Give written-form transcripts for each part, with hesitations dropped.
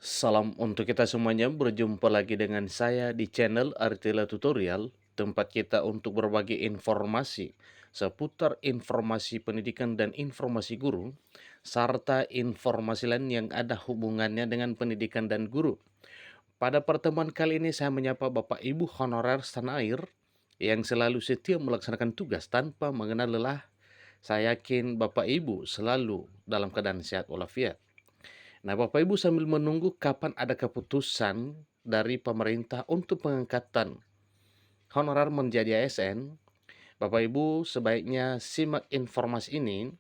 Salam untuk kita semuanya, berjumpa lagi dengan saya di channel Artila Tutorial, tempat kita untuk berbagi informasi seputar informasi pendidikan dan informasi guru, serta informasi lain yang ada hubungannya dengan pendidikan dan guru. Pada pertemuan kali ini saya menyapa Bapak Ibu honorer setanah air yang selalu setia melaksanakan tugas tanpa mengenal lelah. Saya yakin Bapak Ibu selalu dalam keadaan sehat walafiat. Nah, Bapak Ibu sambil menunggu kapan ada keputusan dari pemerintah untuk pengangkatan honorer menjadi ASN, Bapak Ibu sebaiknya simak informasi ini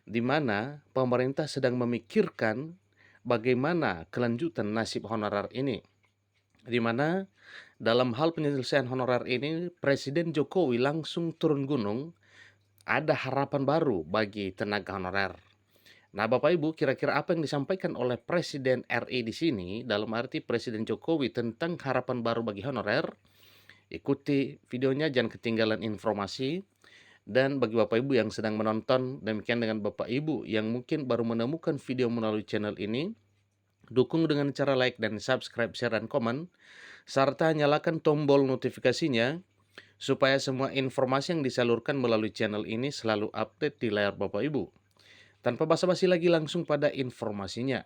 di mana pemerintah sedang memikirkan bagaimana kelanjutan nasib honorer ini. Di mana dalam hal penyelesaian honorer ini Presiden Jokowi langsung turun gunung, ada harapan baru bagi tenaga honorer. Nah, Bapak Ibu, kira-kira apa yang disampaikan oleh Presiden RI di sini, dalam arti Presiden Jokowi tentang harapan baru bagi honorer? Ikuti videonya, jangan ketinggalan informasi. Dan bagi Bapak Ibu yang sedang menonton, demikian dengan Bapak Ibu yang mungkin baru menemukan video melalui channel ini, dukung dengan cara like dan subscribe, share, dan komen, serta nyalakan tombol notifikasinya supaya semua informasi yang disalurkan melalui channel ini selalu update di layar Bapak Ibu. Tanpa basa-basi lagi, langsung pada informasinya.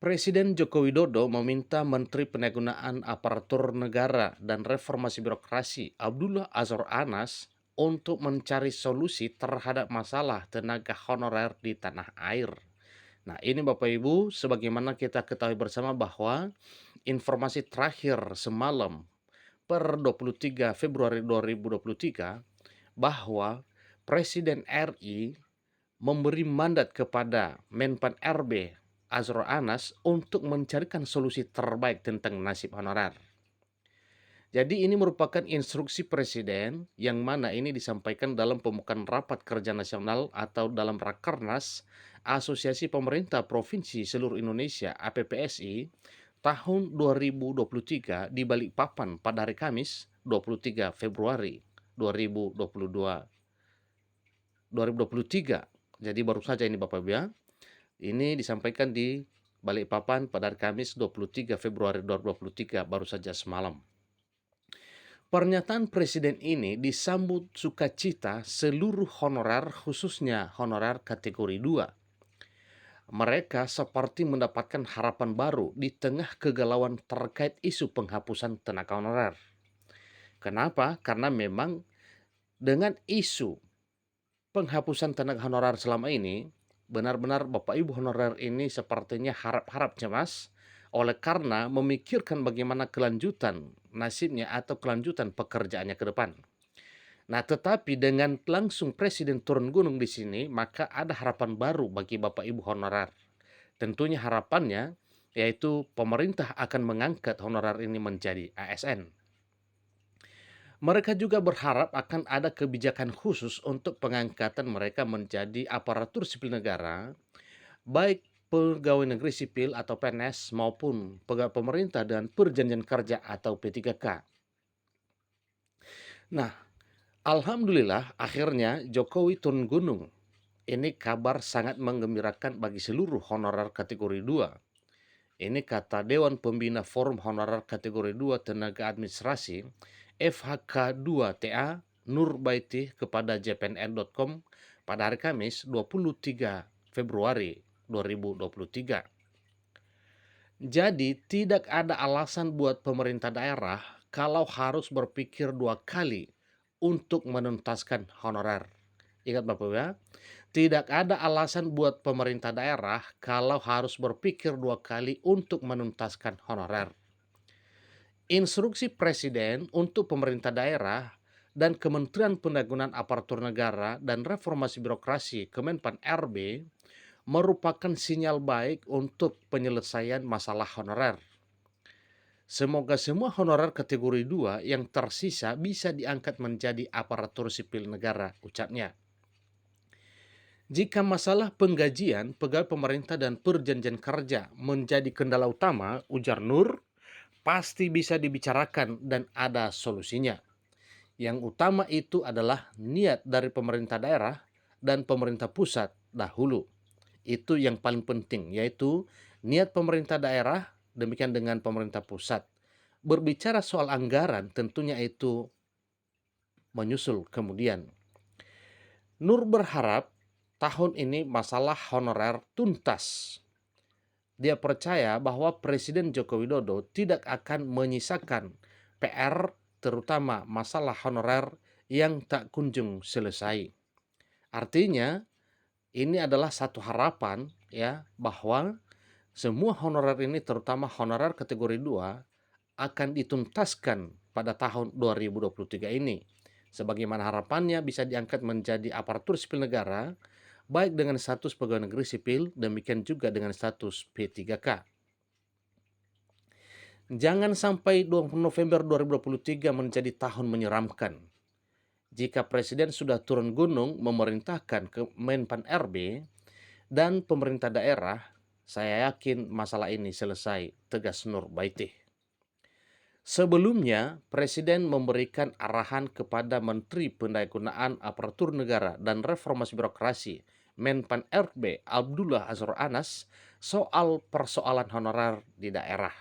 Presiden Joko Widodo meminta Menteri Pendayagunaan Aparatur Negara dan Reformasi Birokrasi Abdullah Azwar Anas untuk mencari solusi terhadap masalah tenaga honorer di tanah air. Nah, ini Bapak Ibu, sebagaimana kita ketahui bersama bahwa informasi terakhir semalam per 23 Februari 2023 bahwa Presiden RI memberi mandat kepada Menpan RB Azwar Anas untuk mencarikan solusi terbaik tentang nasib honorer. Jadi ini merupakan instruksi Presiden yang mana ini disampaikan dalam pembukaan rapat kerja nasional atau dalam Rakernas Asosiasi Pemerintah Provinsi Seluruh Indonesia (APPSI) tahun 2023 di Balikpapan pada hari Kamis 23 Februari 2022 2023. Jadi baru saja ini Bapak Ibu ya. Ini disampaikan di Balikpapan pada hari Kamis 23 Februari 2023, baru saja semalam. Pernyataan Presiden ini disambut sukacita seluruh honorer, khususnya honorer kategori 2. Mereka seperti mendapatkan harapan baru di tengah kegalauan terkait isu penghapusan tenaga honorer. Kenapa? Karena memang dengan isu penghapusan tenaga honorer selama ini, benar-benar Bapak Ibu honorer ini sepertinya harap-harap cemas oleh karena memikirkan bagaimana kelanjutan nasibnya atau kelanjutan pekerjaannya ke depan. Nah, tetapi dengan langsung Presiden turun gunung di sini, maka ada harapan baru bagi Bapak Ibu honorer. Tentunya harapannya yaitu pemerintah akan mengangkat honorer ini menjadi ASN. Mereka juga berharap akan ada kebijakan khusus untuk pengangkatan mereka menjadi aparatur sipil negara, baik pegawai negeri sipil atau PNS maupun pegawai pemerintah dan perjanjian kerja atau P3K. Nah, alhamdulillah akhirnya Jokowi turun gunung. Ini kabar sangat menggembirakan bagi seluruh honorer kategori 2. Ini kata Dewan Pembina Forum Honorer Kategori 2 Tenaga Administrasi FHK2TA Nurbaiti kepada jpnn.com pada hari Kamis 23 Februari 2023. Jadi tidak ada alasan buat pemerintah daerah kalau harus berpikir dua kali untuk menuntaskan honorer. Ingat Bapak ya, tidak ada alasan buat pemerintah daerah kalau harus berpikir dua kali untuk menuntaskan honorer. Instruksi Presiden untuk pemerintah daerah dan Kementerian Pendayagunaan Aparatur Negara dan Reformasi Birokrasi Kemenpan RB merupakan sinyal baik untuk penyelesaian masalah honorer. Semoga semua honorer kategori 2 yang tersisa bisa diangkat menjadi aparatur sipil negara, ucapnya. Jika masalah penggajian pegawai pemerintah dan perjanjian kerja menjadi kendala utama, ujar Nur, pasti bisa dibicarakan dan ada solusinya. Yang utama itu adalah niat dari pemerintah daerah dan pemerintah pusat dahulu. Itu yang paling penting, yaitu Niat pemerintah daerah, demikian dengan pemerintah pusat. Berbicara soal anggaran, tentunya itu menyusul kemudian. Nur berharap tahun ini masalah honorer tuntas. Dia percaya bahwa Presiden Joko Widodo tidak akan menyisakan PR, terutama masalah honorer yang tak kunjung selesai. Artinya, ini adalah satu harapan ya bahwa semua honorer ini, terutama honorer kategori 2, akan dituntaskan pada tahun 2023 ini. Sebagaimana harapannya bisa diangkat menjadi aparatur sipil negara, baik dengan status pegawai negeri sipil, demikian juga dengan status P3K. Jangan sampai November 2023 menjadi tahun menyeramkan. Jika Presiden sudah turun gunung memerintahkan ke Menpan RB dan pemerintah daerah, saya yakin masalah ini selesai, tegas Nur Baitih. Sebelumnya, Presiden memberikan arahan kepada Menteri Pendayagunaan Aparatur Negara dan Reformasi Birokrasi, Menpan RB Abdullah Azwar Anas, soal persoalan honorer di daerah.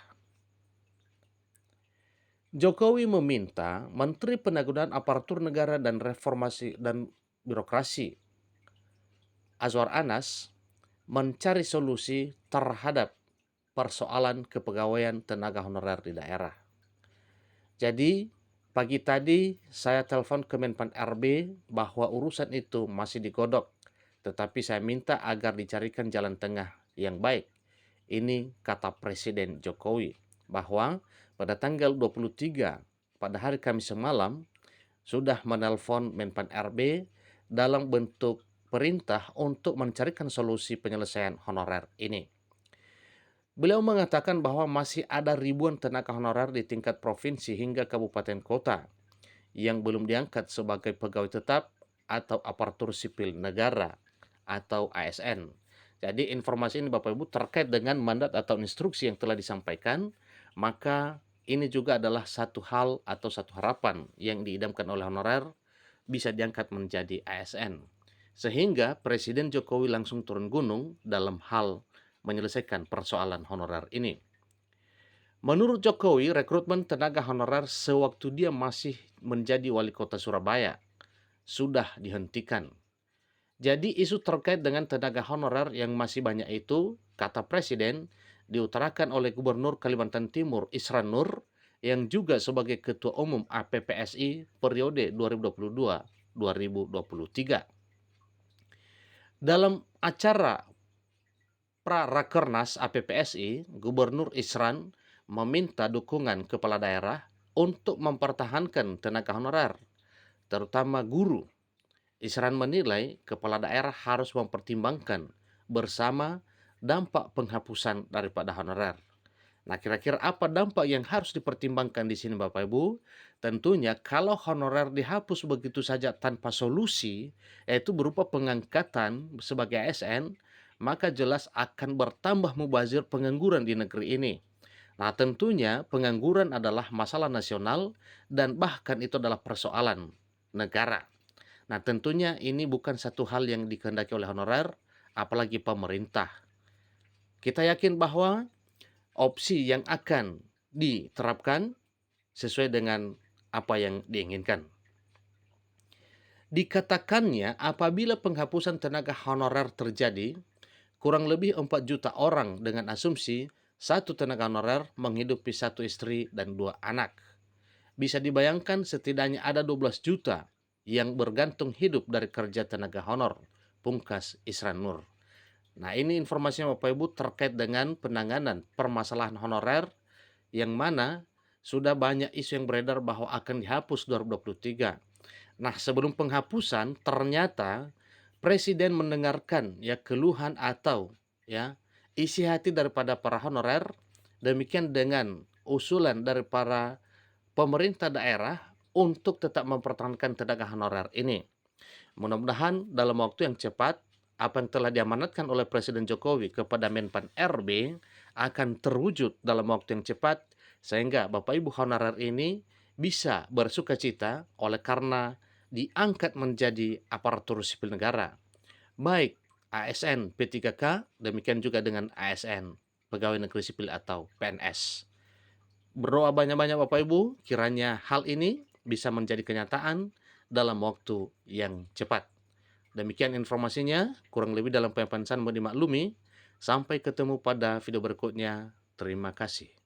Jokowi meminta Menteri Pendayagunaan Aparatur Negara dan Reformasi dan Birokrasi, Azwar Anas, mencari solusi terhadap persoalan kepegawaian tenaga honorer di daerah. Jadi, pagi tadi saya telepon ke Menpan RB bahwa urusan itu masih digodok, tetapi saya minta agar dicarikan jalan tengah yang baik. Ini kata Presiden Jokowi, bahwa pada tanggal 23 pada hari Kamis semalam sudah menelpon Menpan RB dalam bentuk perintah untuk mencarikan solusi penyelesaian honorer ini. Beliau mengatakan bahwa masih ada ribuan tenaga honorer di tingkat provinsi hingga kabupaten kota yang belum diangkat sebagai pegawai tetap atau aparatur sipil negara atau ASN. Jadi informasi ini Bapak Ibu terkait dengan mandat atau instruksi yang telah disampaikan, maka ini juga adalah satu hal atau satu harapan yang diidamkan oleh honorer bisa diangkat menjadi ASN. Sehingga Presiden Jokowi langsung turun gunung dalam hal menyelesaikan persoalan honorer ini. Menurut Jokowi, rekrutmen tenaga honorer sewaktu dia masih menjadi wali kota Surabaya sudah dihentikan. Jadi isu terkait dengan tenaga honorer yang masih banyak itu, kata Presiden, diutarakan oleh Gubernur Kalimantan Timur Isran Nur yang juga sebagai Ketua Umum APPSI periode 2022-2023. Dalam acara Pra-Rakernas APPSI, Gubernur Isran meminta dukungan kepala daerah untuk mempertahankan tenaga honorer, terutama guru. Isran menilai kepala daerah harus mempertimbangkan bersama dampak penghapusan daripada honorer. Nah, kira-kira apa dampak yang harus dipertimbangkan di sini Bapak Ibu? Tentunya kalau honorer dihapus begitu saja tanpa solusi, yaitu berupa pengangkatan sebagai ASN, maka jelas akan bertambah mubazir pengangguran di negeri ini. Nah, tentunya pengangguran adalah masalah nasional dan bahkan itu adalah persoalan negara. Nah, tentunya ini bukan satu hal yang dikehendaki oleh honorer, apalagi pemerintah. Kita yakin bahwa opsi yang akan diterapkan sesuai dengan apa yang diinginkan. Dikatakannya apabila penghapusan tenaga honorer terjadi, kurang lebih 4 juta orang dengan asumsi satu tenaga honorer menghidupi satu istri dan 2 anak. Bisa dibayangkan setidaknya ada 12 juta yang bergantung hidup dari kerja tenaga honor, pungkas Isran Nur. Nah, ini informasinya Bapak Ibu terkait dengan penanganan permasalahan honorer yang mana sudah banyak isu yang beredar bahwa akan dihapus 2023. Nah, sebelum penghapusan ternyata Presiden mendengarkan ya keluhan atau ya isi hati daripada para honorer, demikian dengan usulan dari para pemerintah daerah untuk tetap mempertahankan tenaga honorer ini. Mudah-mudahan dalam waktu yang cepat apa yang telah diamanatkan oleh Presiden Jokowi kepada Menpan RB akan terwujud dalam waktu yang cepat sehingga Bapak Ibu honorer ini bisa bersukacita oleh karena diangkat menjadi aparatur sipil negara. Baik ASN P3K demikian juga dengan ASN pegawai negeri sipil atau PNS. Berdoa banyak-banyak Bapak Ibu, kiranya hal ini bisa menjadi kenyataan dalam waktu yang cepat. Demikian informasinya, kurang lebih dalam penjelasan mau dimaklumi. Sampai ketemu pada video berikutnya. Terima kasih.